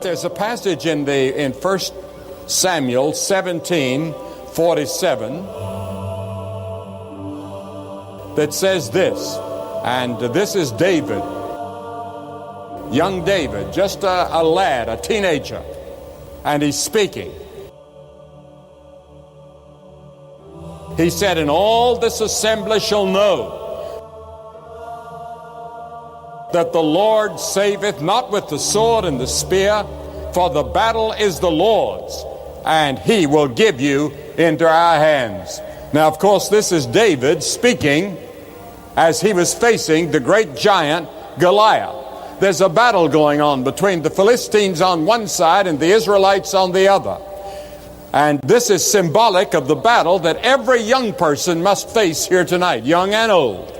There's a passage in 1 Samuel 17:47 that says this, and this is David, young David, just a lad, a teenager, and he's speaking. He said, "And all this assembly shall know that the Lord saveth not with the sword and the spear, for the battle is the Lord's, and he will give you into our hands." Now, of course, this is David speaking as he was facing the great giant Goliath. There's a battle going on between the Philistines on one side and the Israelites on the other. And this is symbolic of the battle that every young person must face here tonight, young and old.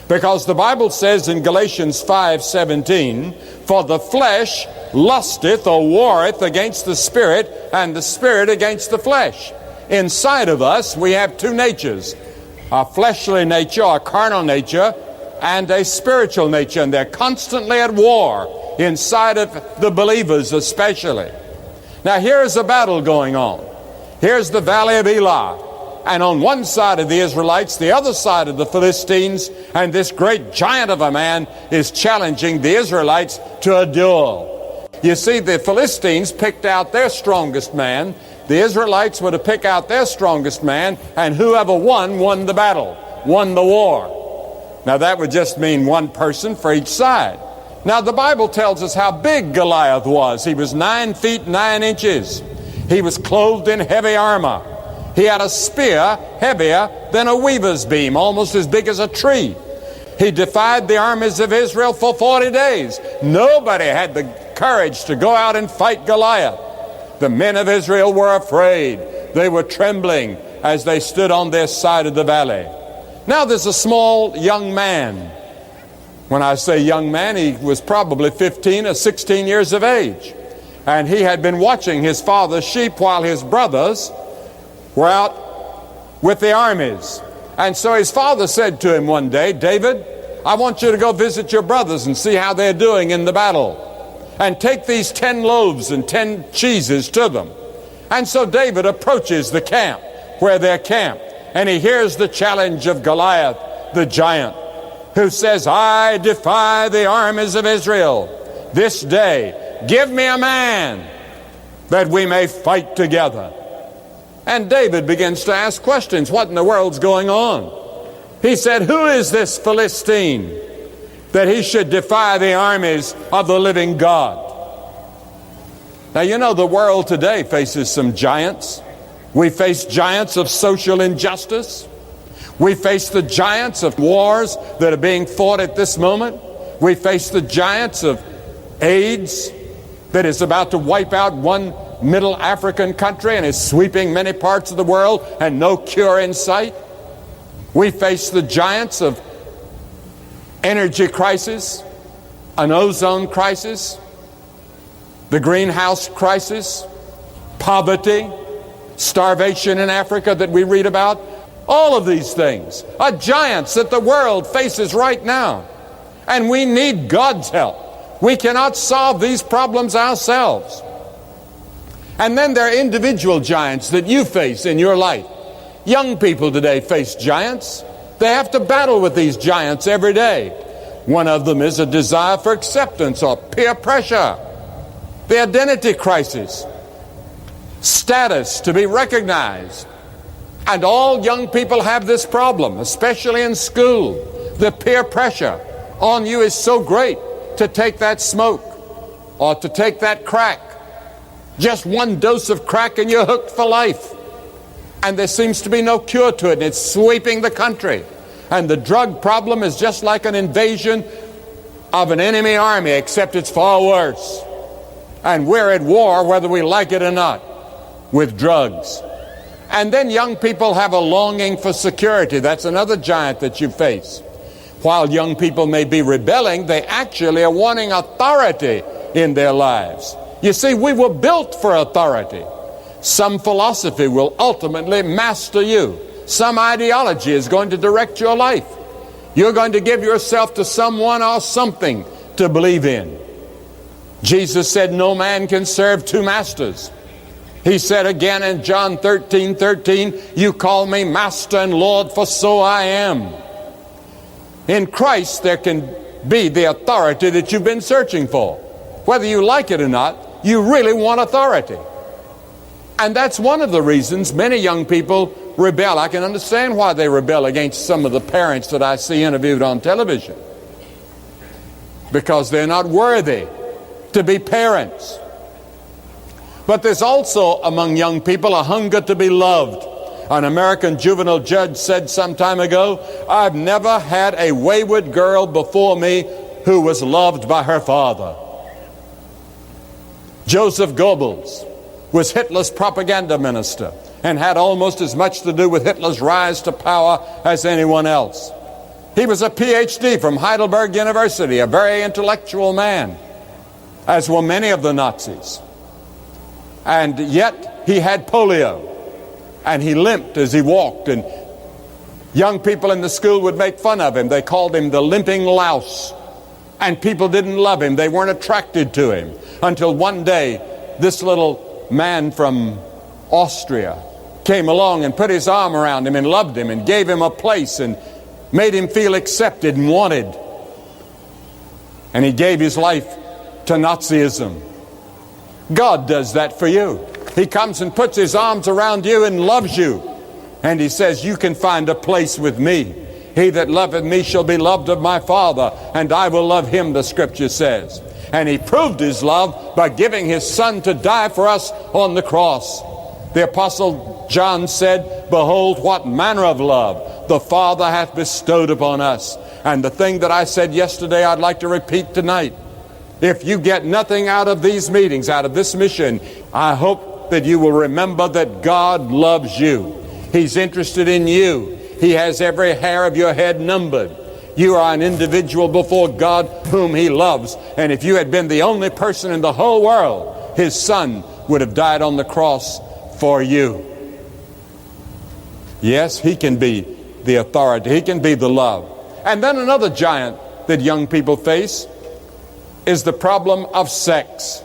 Because the Bible says in Galatians 5:17, "For the flesh lusteth or warreth against the Spirit, and the Spirit against the flesh." Inside of us, we have two natures, a fleshly nature, a carnal nature, and a spiritual nature, and they're constantly at war inside of the believers especially. Now here's a battle going on. Here's the valley of Elah. And on one side of the Israelites, the other side of the Philistines, and this great giant of a man is challenging the Israelites to a duel. You see, the Philistines picked out their strongest man. The Israelites were to pick out their strongest man, and whoever won the battle, won the war. Now that would just mean one person for each side. Now the Bible tells us how big Goliath was. He was 9 feet 9 inches. He was clothed in heavy armor. He had a spear heavier than a weaver's beam, almost as big as a tree. He defied the armies of Israel for 40 days. Nobody had the courage to go out and fight Goliath. The men of Israel were afraid. They were trembling as they stood on their side of the valley. Now there's a small young man. When I say young man, he was probably 15 or 16 years of age. And he had been watching his father's sheep while his brothers were out with the armies. And so his father said to him one day, "David, I want you to go visit your brothers and see how they're doing in the battle. And take these 10 loaves and 10 cheeses to them." And so David approaches the camp where they're camped, and he hears the challenge of Goliath, the giant, who says, "I defy the armies of Israel. This day give me a man that we may fight together." And David begins to ask questions. What in the world's going on? He said, "Who is this Philistine that he should defy the armies of the living God?" Now, you know, the world today faces some giants. We face giants of social injustice. We face the giants of wars that are being fought at this moment. We face the giants of AIDS that is about to wipe out one middle African country and is sweeping many parts of the world, and no cure in sight. We face the giants of energy crisis, an ozone crisis, the greenhouse crisis, poverty, starvation in Africa that we read about. All of these things are giants that the world faces right now. And we need God's help. We cannot solve these problems ourselves. And then there are individual giants that you face in your life. Young people today face giants. They have to battle with these giants every day. One of them is a desire for acceptance or peer pressure, the identity crisis, status, to be recognized. And all young people have this problem, especially in school. The peer pressure on you is so great to take that smoke or to take that crack. Just one dose of crack and you're hooked for life. And there seems to be no cure to it, and it's sweeping the country. And the drug problem is just like an invasion of an enemy army, except it's far worse. And we're at war, whether we like it or not, with drugs. And then young people have a longing for security. That's another giant that you face. While young people may be rebelling, they actually are wanting authority in their lives. You see, we were built for authority. Some philosophy will ultimately master you. Some ideology is going to direct your life. You're going to give yourself to someone or something to believe in. Jesus said no man can serve two masters. He said again in John 13:13, you call me Master and Lord, for so I am. In Christ there can be the authority that you've been searching for. Whether you like it or not, you really want authority. And that's one of the reasons many young people rebel. I can understand why they rebel against some of the parents that I see interviewed on television. Because they're not worthy to be parents. But there's also among young people a hunger to be loved. An American juvenile judge said some time ago, I've never had a wayward girl before me who was loved by her father. Joseph Goebbels was Hitler's propaganda minister and had almost as much to do with Hitler's rise to power as anyone else. He was a PhD from Heidelberg University, a very intellectual man, as were many of the Nazis. And yet he had polio, and he limped as he walked, and young people in the school would make fun of him. They called him the limping louse, and people didn't love him. They weren't attracted to him until one day this little man from Austria came along and put his arm around him and loved him and gave him a place and made him feel accepted and wanted. And he gave his life to Nazism. God does that for you. He comes and puts his arms around you and loves you. And he says, you can find a place with me. He that loveth me shall be loved of my Father, and I will love him, the scripture says. And he proved his love by giving his son to die for us on the cross. The apostle John said, behold, what manner of love the Father hath bestowed upon us. And the thing that I said yesterday, I'd like to repeat tonight. If you get nothing out of these meetings, out of this mission, I hope that you will remember that God loves you. He's interested in you. He has every hair of your head numbered. You are an individual before God whom he loves. And if you had been the only person in the whole world, his son would have died on the cross for you. Yes, he can be the authority. He can be the love. And then another giant that young people face is the problem of sex.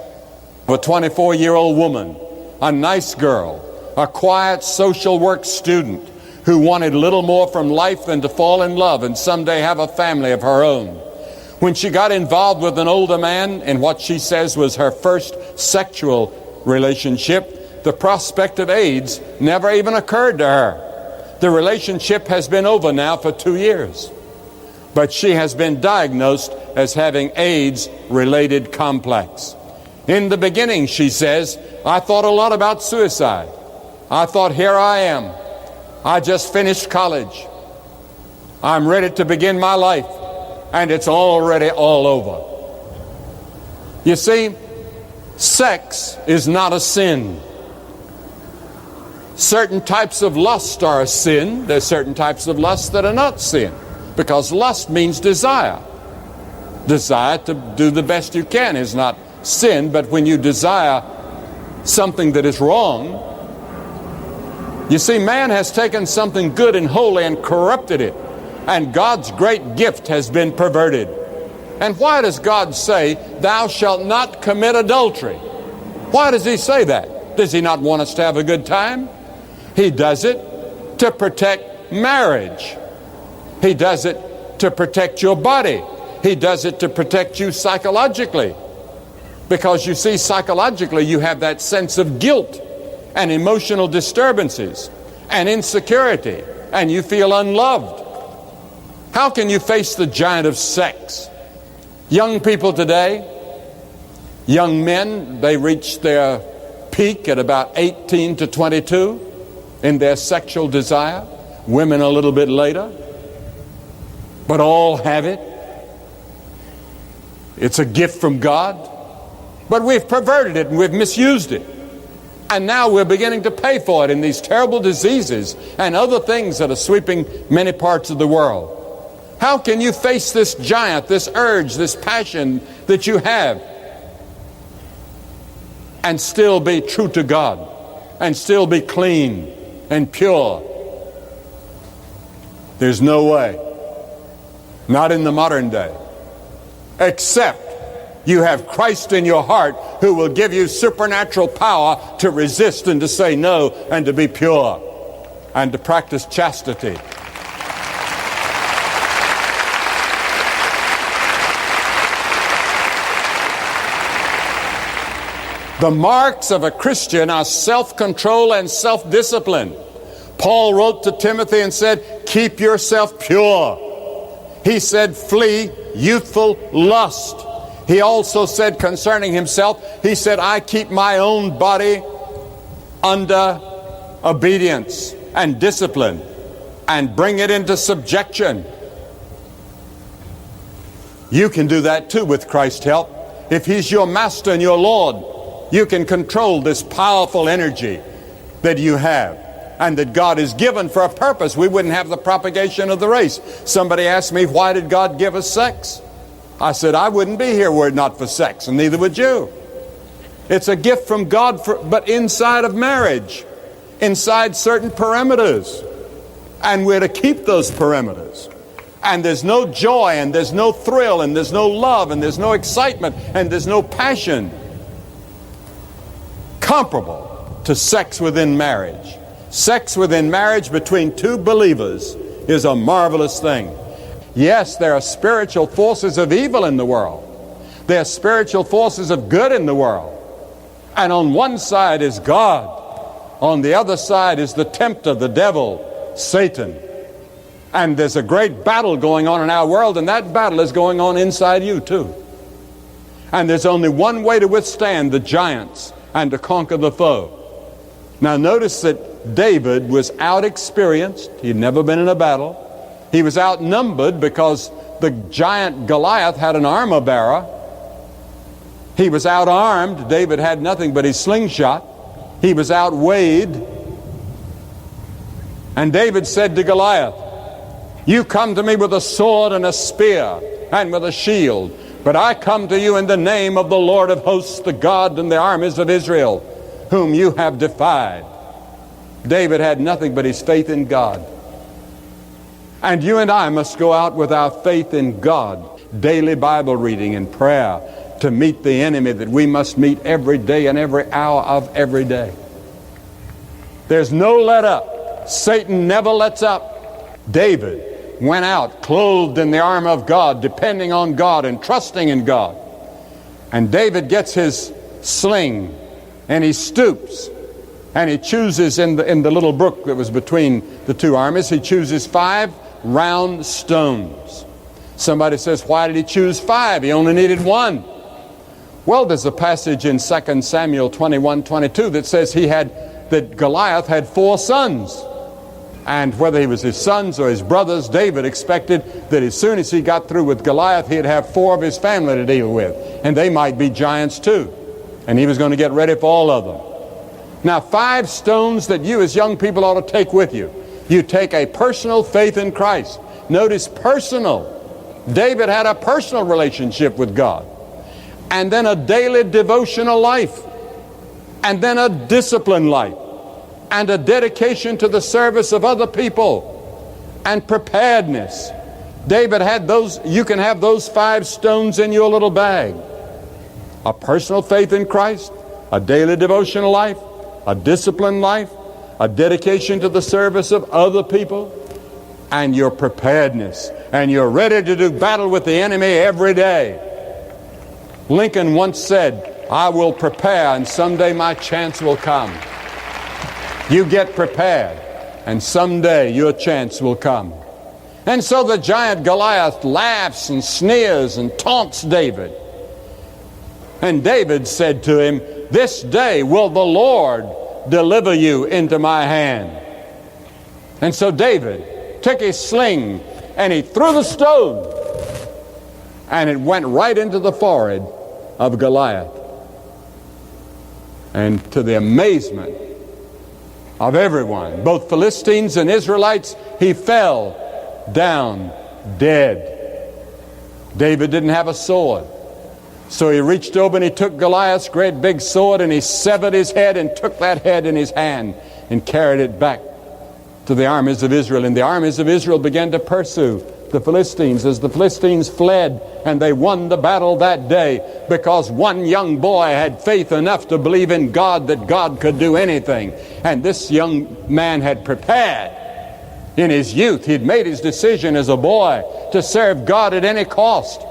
A 24-year-old woman, a nice girl, a quiet social work student who wanted little more from life than to fall in love and someday have a family of her own. When she got involved with an older man in what she says was her first sexual relationship, the prospect of AIDS never even occurred to her. The relationship has been over now for 2 years. But she has been diagnosed as having AIDS-related complex. In the beginning, she says, I thought a lot about suicide. I thought, here I am. I just finished college. I'm ready to begin my life, and it's already all over. You see, sex is not a sin. Certain types of lust are a sin. There's certain types of lust that are not sin, because lust means desire. Desire to do the best you can is not sin, but when you desire something that is wrong, you see, man has taken something good and holy and corrupted it, and God's great gift has been perverted. And why does God say, thou shalt not commit adultery? Why does he say that? Does he not want us to have a good time? He does it to protect marriage. He does it to protect your body. He does it to protect you psychologically. Because you see, psychologically, you have that sense of guilt and emotional disturbances and insecurity, and you feel unloved. How can you face the giant of sex? Young people today, young men, they reach their peak at about 18 to 22 in their sexual desire. Women a little bit later. But all have it. It's a gift from God. But we've perverted it and we've misused it. And now we're beginning to pay for it in these terrible diseases and other things that are sweeping many parts of the world. How can you face this giant, this urge, this passion that you have, and still be true to God, and still be clean and pure? There's no way. Not in the modern day. Except you have Christ in your heart who will give you supernatural power to resist and to say no and to be pure and to practice chastity. The marks of a Christian are self-control and self-discipline. Paul wrote to Timothy and said, keep yourself pure. He said, flee youthful lust. He also said concerning himself, he said, I keep my own body under obedience and discipline and bring it into subjection. You can do that too with Christ's help. If He's your master and your Lord, you can control this powerful energy that you have and that God has given for a purpose. We wouldn't have the propagation of the race. Somebody asked me, why did God give us sex? I said, I wouldn't be here were it not for sex, and neither would you. It's a gift from God, but inside of marriage, inside certain parameters. And we're to keep those parameters. And there's no joy, and there's no thrill, and there's no love, and there's no excitement, and there's no passion comparable to sex within marriage. Sex within marriage between two believers is a marvelous thing. Yes, there are spiritual forces of evil in the world. There are spiritual forces of good in the world. And on one side is God. On the other side is the tempter, the devil, Satan. And there's a great battle going on in our world, and that battle is going on inside you too. And there's only one way to withstand the giants and to conquer the foe. Now notice that David was out-experienced. He'd never been in a battle. He was outnumbered because the giant Goliath had an armor bearer. He was outarmed. David had nothing but his slingshot. He was outweighed. And David said to Goliath, you come to me with a sword and a spear and with a shield, but I come to you in the name of the Lord of hosts, the God and the armies of Israel, whom you have defied. David had nothing but his faith in God. And you and I must go out with our faith in God, daily Bible reading and prayer, to meet the enemy that we must meet every day and every hour of every day. There's no let up. Satan never lets up. David went out clothed in the armor of God, depending on God and trusting in God. And David gets his sling and he stoops and he chooses in the little brook that was between the two armies, he chooses 5 round stones. Somebody says, why did he choose 5? He only needed 1. Well, there's a passage in 2 Samuel 21:22 that says that Goliath had 4 sons. And whether he was his sons or his brothers, David expected that as soon as he got through with Goliath, he'd have 4 of his family to deal with. And they might be giants too. And he was going to get ready for all of them. Now, 5 stones that you as young people ought to take with you. You take a personal faith in Christ. Notice personal. David had a personal relationship with God. And then a daily devotional life. And then a disciplined life. And a dedication to the service of other people. And preparedness. David had those. You can have those 5 stones in your little bag. A personal faith in Christ. A daily devotional life. A disciplined life. A dedication to the service of other people, and your preparedness, and you're ready to do battle with the enemy every day. Lincoln once said, I will prepare and someday my chance will come. You get prepared and someday your chance will come. And so the giant Goliath laughs and sneers and taunts David. And David said to him, this day will the Lord deliver you into my hand. And so David took his sling and he threw the stone, and it went right into the forehead of Goliath. And to the amazement of everyone, both Philistines and Israelites, he fell down dead. David didn't have a sword. So he reached over and he took Goliath's great big sword and he severed his head and took that head in his hand and carried it back to the armies of Israel. And the armies of Israel began to pursue the Philistines as the Philistines fled, and they won the battle that day because one young boy had faith enough to believe in God that God could do anything. And this young man had prepared in his youth. He'd made his decision as a boy to serve God at any cost.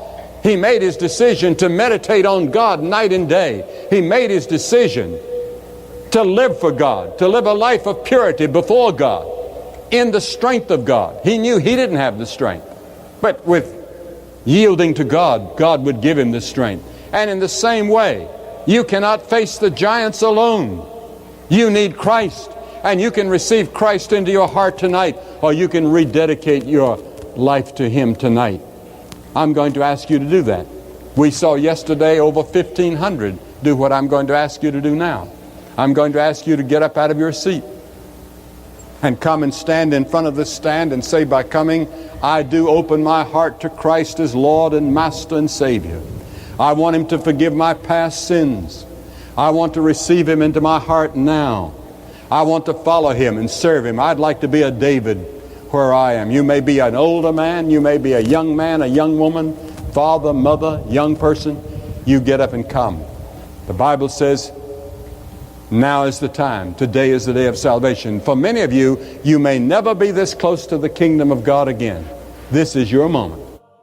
He made his decision to meditate on God night and day. He made his decision to live for God, to live a life of purity before God, in the strength of God. He knew he didn't have the strength, but with yielding to God, God would give him the strength. And in the same way, you cannot face the giants alone. You need Christ, and you can receive Christ into your heart tonight, or you can rededicate your life to Him tonight. I'm going to ask you to do that. We saw yesterday over 1,500 do what I'm going to ask you to do now. I'm going to ask you to get up out of your seat and come and stand in front of this stand and say, by coming, I do open my heart to Christ as Lord and Master and Savior. I want Him to forgive my past sins. I want to receive Him into my heart now. I want to follow Him and serve Him. I'd like to be a David where I am. You may be an older man. You may be a young man, a young woman, father, mother, young person. You get up and come. The Bible says, now is the time. Today is the day of salvation. For many of you, you may never be this close to the kingdom of God again. This is your moment.